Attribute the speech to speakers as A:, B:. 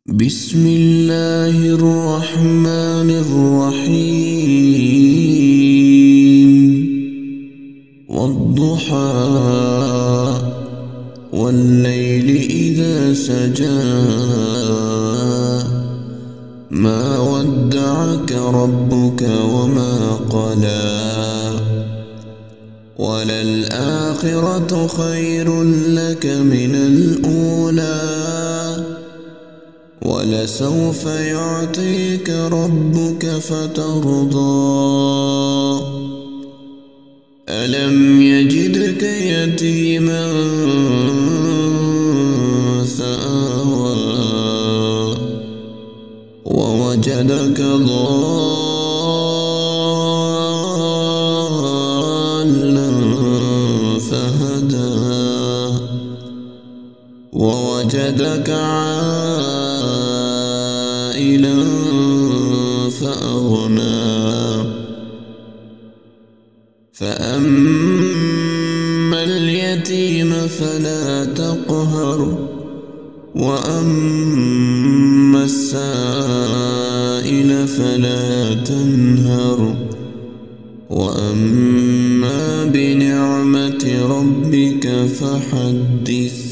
A: بسم الله الرحمن الرحيم والضحى والليل إذا سجى ما ودعك ربك وما قلى وللآخرة خير لك من الأولى ولسوف يعطيك ربك فترضى ألم يجدك يتيما فآوى ووجدك ضالا فهدى ووجدك عائلا فأغنى فأما اليتيم فلا تقهر وأما السائل فلا تنهر وأما بنعمة ربك فحدث.